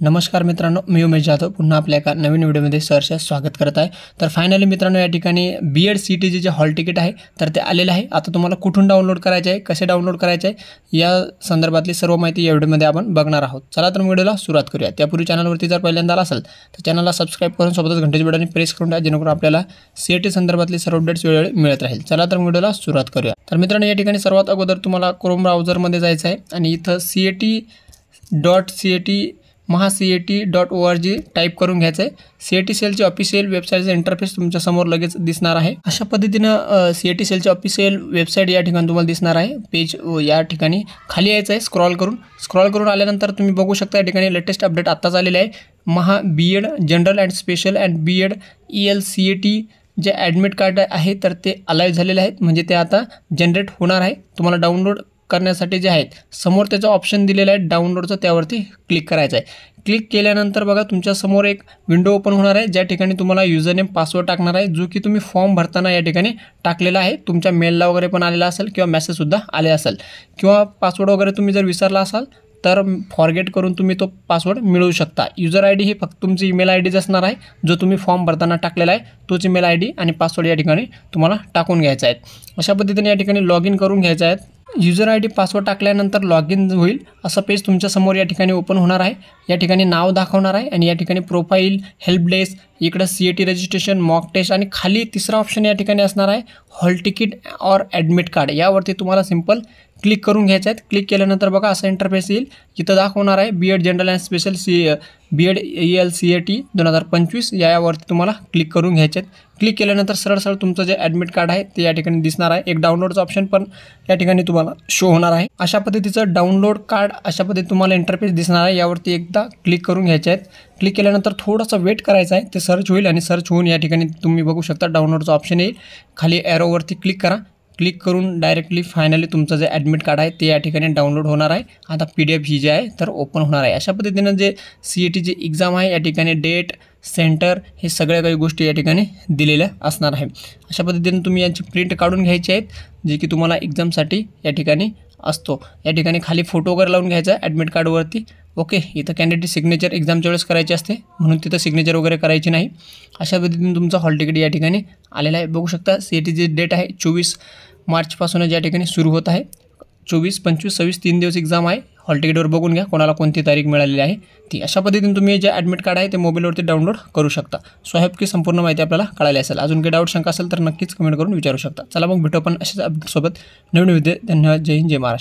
नमस्कार मित्रांनो, मी उमेश जाधव पुन्हा आपल्या एका नवीन व्हिडिओमध्ये सहर्ष स्वागत करत आहे। तर फायनली मित्रांनो, या ठिकाणी बीएड सीईटीचे जे हॉल तिकीट आहे तर ते आलेले आहे। आता तुम्हाला कुठून डाउनलोड करायचे आहे, कसे डाउनलोड करायचे आहे या संदर्भातली सर्व माहिती या व्हिडिओमध्ये आपण बघणार आहोत। चला तर व्हिडिओला सुरुवात करूया। त्यापूर्वी चॅनलवरती जर पहिल्यांदा आला असेल तर चॅनलला सबस्क्राइब करून सोबतच घंटेच्या बटन प्रेस करून द्या, जेणेकरून आपल्याला सीईटी संदर्भातली सर्व अपडेट्स वेळोवेळी मिळत राहील। चला तर व्हिडिओला सुरुवात करूया। तर मित्रांनो, या ठिकाणी सर्वात अगोदर तुम्हाला क्रोम ब्राउझरमध्ये जायचं आहे आणि इथं CET.CET.MahaCET.org टाइप करून घ्यायचं आहे। सीईटी सेलची ऑफिशियल वेबसाईटचा इंटरफेस तुमच्या समोर लगेच दिसणार आहे। अशा पद्धतीने सीईटी सेलची ऑफिशियल वेबसाईट या ठिकाणी तुम्हाला दिसणार आहे। पेज या ठिकाणी खाली यायचं आहे स्क्रॉल करून आल्यानंतर तुम्ही बघू शकता या ठिकाणी लेटेस्ट अपडेट आत्ताच आलेले आहे। Maha B Ed general and special and B Ed ELCET जे ॲडमिट कार्ड आहे तर ते अलाइव झालेले आहेत, म्हणजे ते आता जनरेट होणार आहे। तुम्हाला डाउनलोड करण्यासाठी जे आहेत समोर त्याचा ऑप्शन दिलेला आहे डाउनलोडचा, त्यावरती क्लिक करायचं आहे। क्लिक केल्यानंतर बघा तुमच्या समोर एक विंडो ओपन होणार आहे, ज्या ठिकाणी तुम्हाला युजर नेम पासवर्ड टाकणार आहे, जो की तुम्ही फॉर्म भरताना या ठिकाणी टाकलेला आहे। तुमच्या मेलला वगैरे पण आलेला असेल किंवा मेसेजसुद्धा आले असेल, किंवा पासवर्ड वगैरे तुम्ही जर विसरला असाल तर फॉरगेट करून तुम्ही तो पासवर्ड मिळवू शकता। युजर आय डी ही फक्त तुमची ईमेल आय डीच असणार आहे, जो तुम्ही फॉर्म भरताना टाकलेला आहे तोच ईमेल आय डी आणि पासवर्ड या ठिकाणी तुम्हाला टाकून घ्यायचा आहे। अशा पद्धतीने या ठिकाणी लॉग इन करून घ्यायचं आहे। युजर आय डी पासवर्ड टाकल्यानंतर लॉग इन होईल असं पेज तुमच्या समोर या ठिकाणी ओपन होणार आहे। या ठिकाणी नाव दाखवणार आहे आणि या ठिकाणी प्रोफाईल, हेल्प डेस्क, इकडे सीईटी रजिस्ट्रेशन, मॉक टेस्ट आणि खाली तिसरा ऑप्शन या ठिकाणी असणार आहे हॉल तिकीट और ॲडमिट कार्ड। यावरती तुम्हाला सिंपल क्लिक करून घ्यायचं आहे। क्लिक केल्यानंतर बघा असं इंटरफेस येईल, इथं दाखवणार आहे B Ed general and special B Ed ELCET 2025 यावरती तुम्हाला क्लिक करून घ्यायचे आहेत। क्लिक केल्यानंतर सरळ तुमचं जे ॲडमिट कार्ड आहे ते या ठिकाणी दिसणार आहे। एक डाउनलोडचा ऑप्शन पण या ठिकाणी तुम्हाला शो होणार आहे। अशा पद्धतीचं डाउनलोड कार्ड अशा पद्धतीने तुम्हाला इंटरफेस दिसणार आहे, यावरती एकदा क्लिक करून घ्यायचे आहेत। क्लिक केल्यानंतर थोडंसं वेट करायचं आहे, ते सर्च होईल आणि सर्च होऊन या ठिकाणी तुम्ही बघू शकता डाउनलोडचा ऑप्शन येईल। खाली ॲरोवरती क्लिक करा, क्लिक करून डायरेक्टली फायनली तुमचं जे ॲडमिट कार्ड आहे ते या ठिकाणी डाउनलोड होणार आहे। आता PDF ही जी आहे तर ओपन होणार आहे। अशा पद्धतीनं जे सीईटीची एक्झाम आहे या ठिकाणी डेट, सेंटर हे सगळ्या काही गोष्टी या ठिकाणी दिलेल्या असणार आहे। अशा पद्धतीने तुम्ही यांची प्रिंट काढून घ्यायची आहेत, जे की तुम्हाला एक्झामसाठी या ठिकाणी असतो। या ठिकाणी खाली फोटो वगैरे लावून घ्यायचा आहे ॲडमिट कार्डवरती। ओके, इथं कॅन्डिडेट सिग्नेचर एक्झामच्या वेळेस करायची असते, म्हणून तिथं सिग्नेचर वगैरे करायची नाही। अशा पद्धतीने तुमचं हॉल तिकीट या ठिकाणी आलेलं आहे। बघू शकता सीईटीची डेट आहे 24 मार्चपासून या ठिकाणी सुरू होत आहे। 24, 25, 26 3 दिवस एक्झाम आहे। हॉल तिकीटवर बघून घ्या कोणाला कोणती तारीख मिळालेली आहे ती। अशा पद्धतीने तुम्ही जे ॲडमिट कार्ड आहे ते मोबाईलवरती डाउनलोड करू शकता। सो की संपूर्ण माहिती आपल्याला कळाली असेल। अजून काही डाऊट शंका असेल तर नक्कीच कमेंट करून विचारू शकता। चला मग भेटू आपण अशाच अपडेटसोबत नवीन व्हिडिओ। धन्यवाद। जय हिंद, जय महाराष्ट्र।